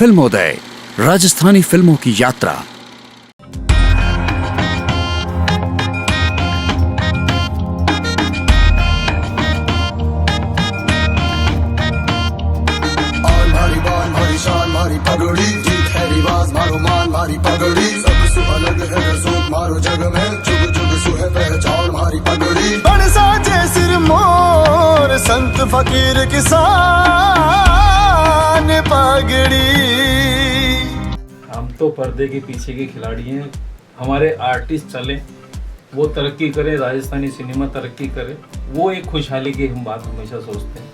फिल्मोदय, राजस्थानी फिल्मों की यात्रा। मारी पगड़ी जीत है रिवाज मारो मान मारी पगड़ी सबसे अलग है रसूख मारो जग में जुग जुग सुहे पहचान मारी पगड़ी बड़ साजे सिर मोर संत फकीर किसान पगड़ी। हम तो पर्दे के पीछे के खिलाड़ी हैं। हमारे आर्टिस्ट चले, वो तरक्की करे, राजस्थानी सिनेमा तरक्की करे, वो एक खुशहाली की हम बात हमेशा सोचते हैं।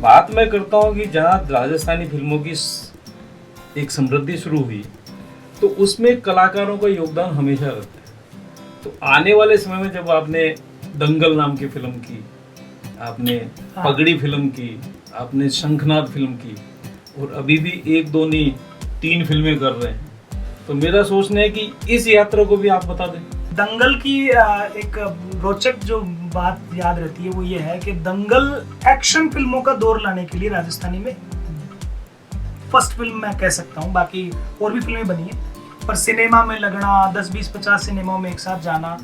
बात मैं करता हूँ कि जहाँ राजस्थानी फिल्मों की एक समृद्धि शुरू हुई तो उसमें कलाकारों का योगदान हमेशा रहता है। तो आने वाले समय में जब आपने दंगल नाम की फिल्म की, आपने पगड़ी फिल्म की, आपने शंखनाद फिल्म की और अभी भी 1 2 नहीं 3 फिल्में कर रहे हैं, तो मेरा सोचना है कि इस यात्रा को भी आप बता दें। दंगल की एक रोचक जो बात याद रहती है वो ये है कि दंगल एक्शन फिल्मों का दौर लाने के लिए राजस्थानी में फर्स्ट फिल्म मैं कह सकता हूँ। बाकी और भी फिल्में बनी हैं, पर सिनेमा में लगना, 10 20 50 सिनेमाओं में एक साथ जाना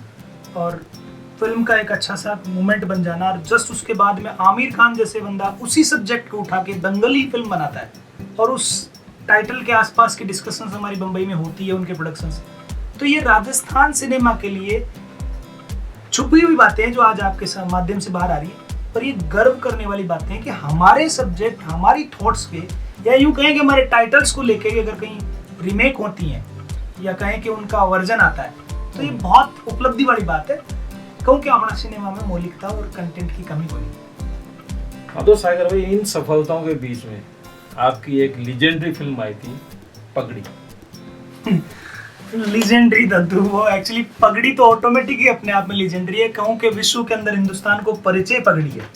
और फिल्म का एक अच्छा सा मूवमेंट बन जाना, और जस्ट उसके बाद में आमिर खान जैसे बंदा उसी सब्जेक्ट को उठा के दंगल ही फिल्म बनाता है और उस टाइटल के आसपास की डिस्कशंस हमारी बम्बई में होती है उनके प्रोडक्शन से। तो ये राजस्थान सिनेमा के लिए छुपी हुई बातें हैं जो आज आपके माध्यम से बाहर आ रही है, पर ये गर्व करने वाली बातें हैं कि हमारे सब्जेक्ट, हमारी थॉट्स पे, या यूं कहें कि हमारे टाइटल्स को लेके अगर कहीं रीमेक होती हैं या कहें कि उनका वर्जन आता है, तो ये बहुत उपलब्धि वाली बात है। कहूँ कि हमारा सिनेमा में मौलिकता और कंटेंट की कमी हो रही है। हाँ तो सागर भाई, इन सफलताओं के बीच में आपकी एक लीजेंडरी फिल्म आई थी पगड़ी। लीजेंडरी दद्दू, वो एक्चुअली पगड़ी तो ऑटोमेटिक ही अपने आप में लीजेंडरी है। कहूँ कि विश्व के अंदर हिंदुस्तान को परिचय पगड़ी है,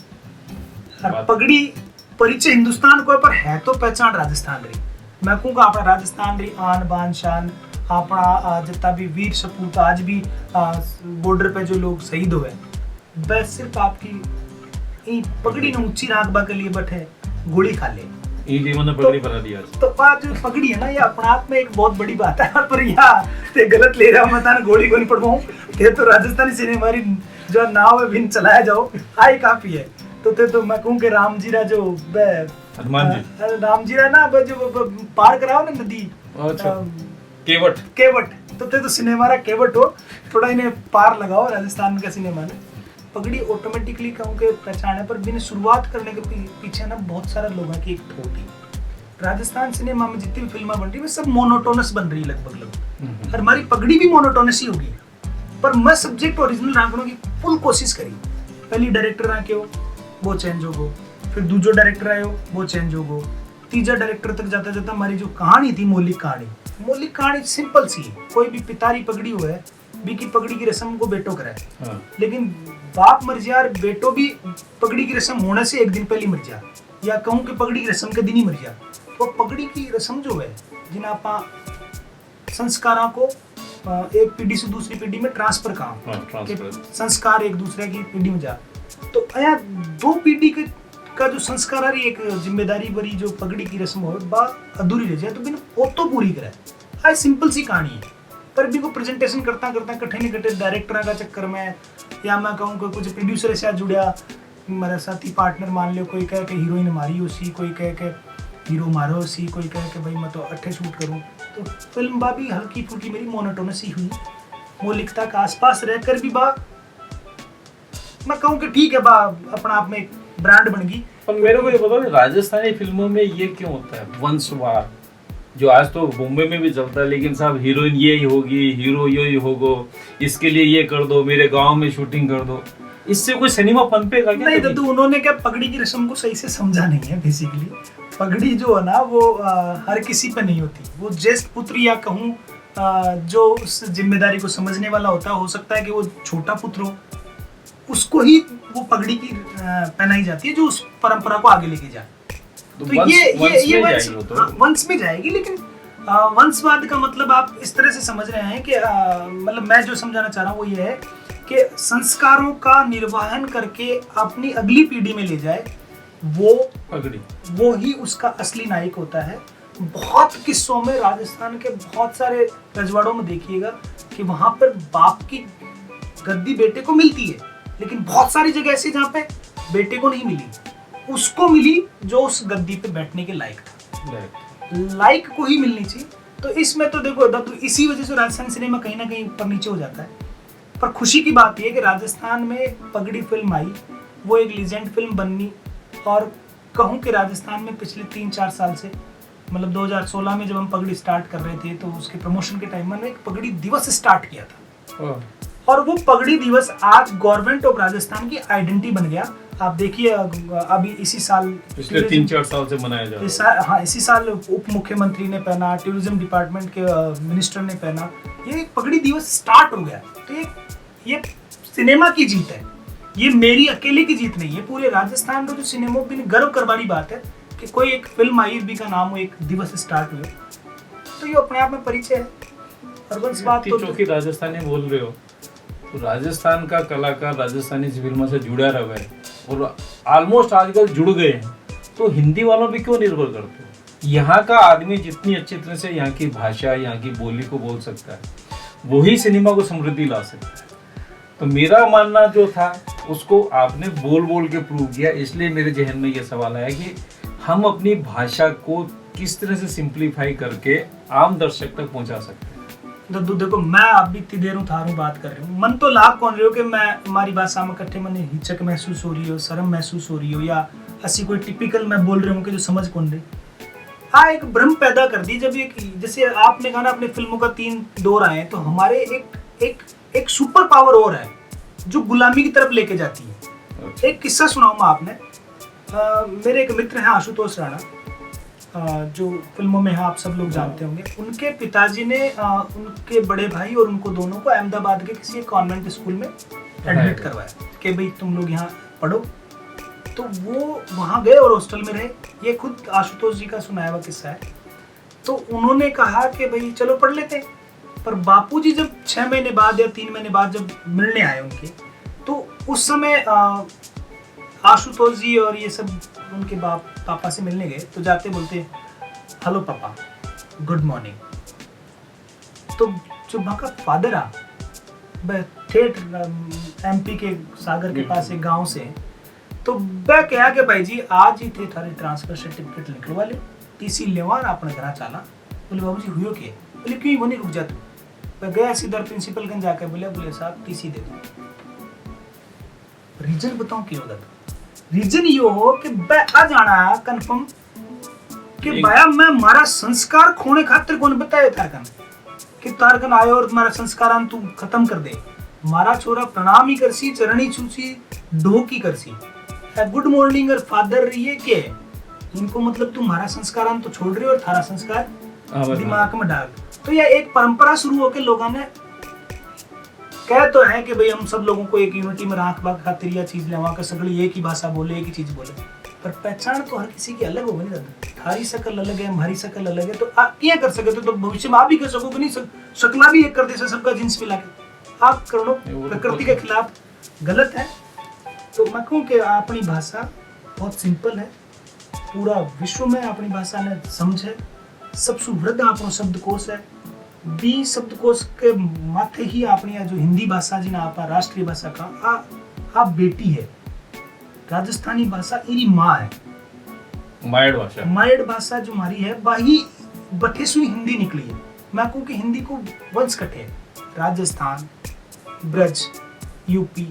और पगड़ी परिचय हिंदुस्तान को है, पर है तो पहचान राजस्थान रही। मैं कहूँगा अपना राजस्थान रही आन बान शान, अपना जितना भी वीर सपूत आज भी बॉर्डर पे जो लोग शहीद हुए, बस सिर्फ आपकी पगड़ी ने ऊंची राखबा के लिए बैठे गोली खा ले, जीवन ने पगड़ी बना दिया। तो आज जो पगड़ी है ना, ये अपने आप में एक बहुत बड़ी बात है। पर यहाँ ते गलत ले रहा हूँ मैं, गोली को नहीं पड़वाऊँ, ये तो राजस्थानी सिनेमा जो नाव में भी चलाया जाओ आई काफी है। तो मैं कहूँ कि रामजीरा जो हनुमान जी, रामजीरा ना जो पार कराओ ना नदी, केवट तो सिनेमा केवट हो, थोड़ा इन्हें पार लगाओ राजस्थान का सिनेमा ने। पगड़ी ऑटोमेटिकली कहूँ कि पहचान है, पर बिना शुरुआत करने के पीछे ना बहुत सारे लोगों की एक थॉट है। राजस्थान सिनेमा में जितनी भी फिल्में बन रही है सब मोनोटोनस बन रही है लगभग, और हमारी पगड़ी भी मोनोटोनस ही होगी। पर मैं सब्जेक्ट ओरिजिनल रखने की फुल कोशिश करी। पहली डायरेक्टर आके हो वो चेंज हो गो, फिर दूसरा डायरेक्टर आयो वो चेंज हो गो, तीसरा डायरेक्टर तक जाता जाता हमारी जो कहानी थी, मौलिक कहानी सिंपल सी है। कोई भी पितारी पगड़ी हुआ है, बीकी पगड़ी की रस्म को बेटो कराए, लेकिन बाप मर जा, बेटो भी पगड़ी की रस्म होने से 1 दिन पहले मर जा, या कहूँ कि पगड़ी की रस्म के दिन ही मर जा। तो पगड़ी की रस्म जो है, जिन आप संस्कारों को एक पीढ़ी से दूसरी पीढ़ी में ट्रांसफर संस्कार एक दूसरे की पीढ़ी में जा, तो यहाँ 2 पीढ़ी का जो संस्कार है, एक जिम्मेदारी भरी जो पगड़ी की रस्म हो बात अधूरी रह जाए, तो बिना वो तो पूरी करे। हाई सिंपल सी कहानी है, पर भी को प्रेजेंटेशन करता कठिन डायरेक्टर का चक्कर में, या मैं कहूँ कि कुछ प्रोड्यूसर से जुड़ा, मेरा साथी पार्टनर मान लो, कोई कहे कि हीरोइन मारी उसी, कोई कहे कि हीरो मारो उसी, कोई कहे कि भाई मैं तो 8 शूट करूँ, तो फिल्म बा भी हल्की फुल्की मेरी मोनोटोनस ही हुई। मौलिकता के आसपास रहकर भी बा मैं कहूँ कि ठीक है बा अपना आप में एक ब्रांड बन गई। पर मेरे को ये बताओ, राजस्थानी फिल्मों में ये क्यों होता है वंशवाद, जो आज तो मुंबई में भी चलता है, लेकिन साहब हीरोइन ये ही होगी, हीरो ये ही होगो, इसके लिए ये कर दो, मेरे गांव में शूटिंग कर दो, इससे कोई सिनेमा पनपेगा क्या? नहीं तो उन्होंने क्या पगड़ी की रस्म को सही से समझा नहीं है। बेसिकली पगड़ी जो है ना वो हर किसी पे नहीं होती। वो ज्येष्ठ पुत्र या कहूँ जो उस जिम्मेदारी को समझने वाला होता है, हो सकता है कि वो छोटा पुत्र हो, उसको ही वो पगड़ी की पहनाई जाती है जो उस परंपरा को आगे लेके जाए। तो ये वंश में जाएगी, लेकिन वंशवाद का मतलब आप इस तरह से समझ रहे हैं कि मतलब मैं जो समझाना चाह रहा हूँ वो ये है कि संस्कारों का निर्वहन करके अपनी अगली पीढ़ी में ले जाए, वो ही उसका असली नायक होता है। बहुत किस्सों में राजस्थान के बहुत सारे रजवाड़ों में देखिएगा कि वहां पर बाप की गद्दी बेटे को मिलती है, लेकिन बहुत सारी जगह ऐसी जहाँ पे बेटे को नहीं मिली, उसको मिली जो उस गद्दी पे बैठने के लायक था। लायक को ही मिलनी चाहिए। तो इसमें तो देखो तो इसी वजह से राजस्थान सिनेमा कहीं ना कहीं ऊपर नीचे हो जाता है। पर खुशी की बात यह है कि राजस्थान में पगड़ी फिल्म आई, वो एक लीजेंड फिल्म बननी, और कहूँ कि राजस्थान में पिछले 3-4 साल से, मतलब 2016 में जब हम पगड़ी स्टार्ट कर रहे थे तो उसके प्रमोशन के टाइम में एक पगड़ी दिवस स्टार्ट किया था, और वो पगड़ी दिवस आज गवर्नमेंट ऑफ राजस्थान की आइडेंटिटी बन गया। आप देखिए अभी इसी साल पिछले 3-4 साल से मनाया जा रहा है। हाँ, इसी साल उप मुख्यमंत्री ने पहना, टूरिज्म डिपार्टमेंट के मिनिस्टर ने पहना, ये एक पगड़ी दिवस स्टार्ट हो गया। तो ये सिनेमा की जीत है, ये मेरी अकेले की जीत नहीं है, पूरे राजस्थान का जो सिनेमा भी गर्व करवानी बात है कि कोई एक फिल्म आई भी का नाम हो एक दिवस स्टार्ट हुए, तो ये अपने आप में परिचय है। और बस बात तो चौकी राजस्थानी बोल रहे हो, तो राजस्थान का कलाकार राजस्थानी फिल्मों से जुड़ा रहा है और ऑलमोस्ट आजकल जुड़ गए हैं, तो हिंदी वालों पे क्यों निर्भर करते हो? यहाँ का आदमी जितनी अच्छी तरह से यहाँ की भाषा, यहाँ की बोली को बोल सकता है, वही सिनेमा को समृद्धि ला सकता है। तो मेरा मानना जो था उसको आपने बोल बोल के प्रूव किया, इसलिए मेरे जहन में ये सवाल आया कि हम अपनी भाषा को किस तरह से सिंप्लीफाई करके आम दर्शक तक पहुंचा सकते हैं। देखो मैं आप भी इतनी देर थारू बात कर रही हूँ, मन तो लाभ कौन रहे हो कि मैं हमारी भाषा में कट्ठे मन हिचक महसूस हो रही हो, शर्म महसूस हो रही हो, या ऐसी कोई टिपिकल मैं बोल रही हूँ कि जो समझ कौन रही। हाँ, एक भ्रम पैदा कर दी जब एक, जैसे आपने कहा ना अपनी फिल्मों का 3 दौर आए, तो हमारे एक सुपर पावर और है जो गुलामी की तरफ लेके जाती है। एक किस्सा सुनाऊँ मैं आपने, मेरे एक मित्र हैं आशुतोष राणा, जो फिल्मों में है, आप सब लोग जानते होंगे। उनके पिताजी ने उनके बड़े भाई और उनको दोनों को अहमदाबाद के किसी कॉन्वेंट स्कूल में एडमिट करवाया कि भाई तुम लोग यहाँ पढ़ो। तो वो वहाँ गए और हॉस्टल में रहे। ये खुद आशुतोष जी का सुनाया हुआ किस्सा है। तो उन्होंने कहा कि भाई चलो पढ़ लेते हैं। पर बापूजी जब 6 महीने बाद या 3 महीने बाद जब मिलने आए उनके, तो उस समय आशुतोष जी और ये सब उनके पापा से मिलने गए, तो जाते बोलते हेलो पापा, गुड मॉर्निंग। तो जो वहाँ का फादर आ ठेठ एमपी के सागर के पास एक गांव से, तो वह कहा कि भाई जी आज ही थे थारे ट्रांसफर सर्टिफिकेट निकलवा ले, टीसी लेवा अपने घर चला। बोले बाबू जी हुई के? बोले क्यों वो नहीं रुक जा तू? मैं गया सीधा प्रिंसिपल गंज जाकर बोले साहब टीसी दे दो। रीजन बताऊं क्यों होगा? रीजन ये हो कि आ जाना कंफर्म कि भाया मैं मारा संस्कार खोने खातिर कौन बताया तारकन कि तारकन आयो और तुम्हारा संस्कार तू खत्म कर दे। मारा छोरा प्रणाम ही करसी, चरणी छूसी, ढो की करसी, गुड मॉर्निंग और फादर रही के इनको मतलब तुम्हारा संस्कार तो छोड़ रहे हो और थारा संस्कार दिमाग में डाल। तो यह एक परंपरा शुरू होकर लोगों ने कह तो है कि भाई हम सब लोगों को एक यूनिटी में राख बाग खातिर यह चीज लेवा कर सगड़ी एक ही भाषा बोले, एक ही चीज बोले, पर पहचान तो हर किसी की अलग होगी। नहीं थारी शकल अलग है, हमारी शकल अलग है, तो आप क्या कर सकते? तो भविष्य में आप भी कर सकोगे नहीं, शकला भी एक कर दे सबका जींस मिला के आप कर लो, प्रकृति के खिलाफ गलत है। तो मैं कहूँ कि अपनी भाषा बहुत सिंपल है, पूरा विश्व में अपनी भाषा ने समझे, सबसे वृद्ध अपनो शब्दकोश है, 20 शब्दकोश के माथे ही अपनी जो हिंदी भाषा जी ना आपा राष्ट्रीय भाषा का आप बेटी है। राजस्थानी भाषा इरी माँ है, मायड़ भाषा जो हमारी है वही बथेसुई हिंदी निकली है। मैं कहूँ कि हिंदी को वंश कटे राजस्थान, ब्रज, यूपी,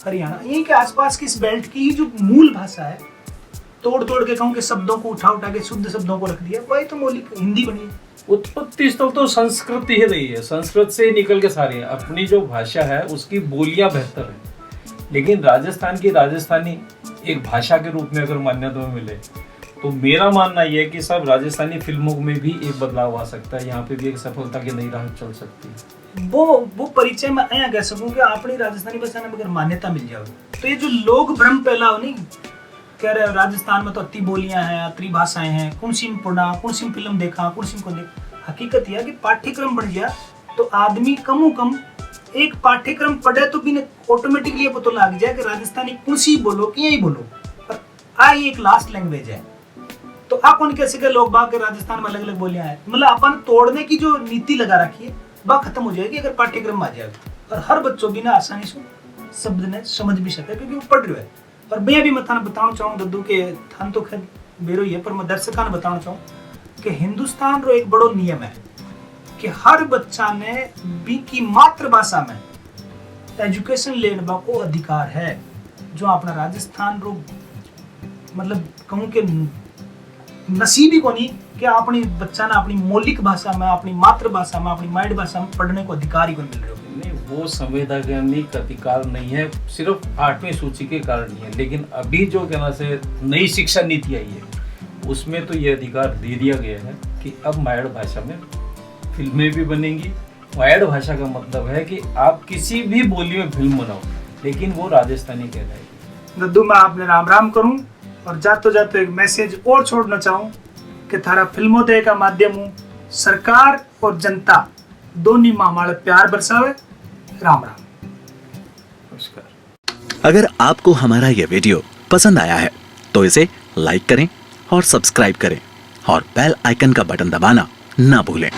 हरियाणा, यहीं के आसपास की इस बेल्ट की ही जो मूल भाषा है, तोड़ तोड़ के कहूँ कि शब्दों को उठा के शुद्ध शब्दों को रख दिया, वही तो मौलिक हिंदी बनी है। उत्पत्ति स्थल तो संस्कृत ही रही है, संस्कृत से ही निकल के सारी है। अपनी जो भाषा है उसकी बोलियां बेहतर है, लेकिन राजस्थान की राजस्थानी एक भाषा के रूप में अगर मान्यता में मिले, तो मेरा मानना यह है कि सब राजस्थानी फिल्मों में भी एक बदलाव आ सकता है, यहाँ पे भी एक सफलता की नई राह चल सकती है। वो परिचय में आया कह सकूं कि अपनी राजस्थानी भाषा में अगर मान्यता मिल जाए, तो ये जो लोग भ्रम फैलाओ नहीं कह रहे राजस्थान में तो अति बोलियां हैं, अति भाषाएं हैं, कौन सी पढ़ा, कौन सी फिल्म देखा, कौन सी को देख। हकीकत यह कि पाठ्यक्रम बढ़ गया तो आदमी कम एक पाठ्यक्रम पढ़े तो भी ऑटोमेटिकली पता लग जाए कि राजस्थानी कौन सी बोलो कि यही बोलो, पर आई एक लास्ट लैंग्वेज है। तो आप कौन कैसे के लोग बाग के राजस्थान में अलग अलग बोलियां हैं, मतलब अपन तोड़ने की जो नीति लगा रखी है वह खत्म हो जाएगी अगर पाठ्यक्रम में आ जाएगा और हर बच्चों भी ना आसानी से शब्द ने समझ भी सके क्योंकि वो पढ़ रहे हैं। और मैं भी थाने बताना चाहूँ दद्दू के थान तो खैर बेरो ही है पर मैं दर्शकों ने बताना चाहूँ कि हिंदुस्तान रो एक बड़ो नियम है कि हर बच्चा ने बी की मातृभाषा में एजुकेशन लेने को अधिकार है। जो अपना राजस्थान रो मतलब कहूँ कि नसीबी को नहीं कि अपनी बच्चा ने अपनी मौलिक भाषा में अपनी मातृभाषा में अपनी माइड भाषा में पढ़ने को अधिकार ही को मिल रहे हो। नहीं, वो संवैधानिक अधिकार नहीं है, सिर्फ 8वीं सूची के कारण नहीं है। लेकिन अभी जो कहना से नई शिक्षा नीति आई है उसमें तो ये अधिकार दे दिया गया है कि अब माइड भाषा में फिल्में भी बनेंगी। माइड भाषा का मतलब है कि आप किसी भी बोली में फिल्म बनाओ लेकिन वो राजस्थानी कहलाएगी। दद्दू मैं आपने राम राम करूं और जाते जाते एक मैसेज और छोड़ना चाहूं कि थारा फिल्मोदय का माध्यम हूं सरकार और जनता दोनों में हमारे प्यार बरसावे। राम राम। नमस्कार। अगर आपको हमारा यह वीडियो पसंद आया है तो इसे लाइक करें और सब्सक्राइब करें और बेल आइकन का बटन दबाना ना भूलें।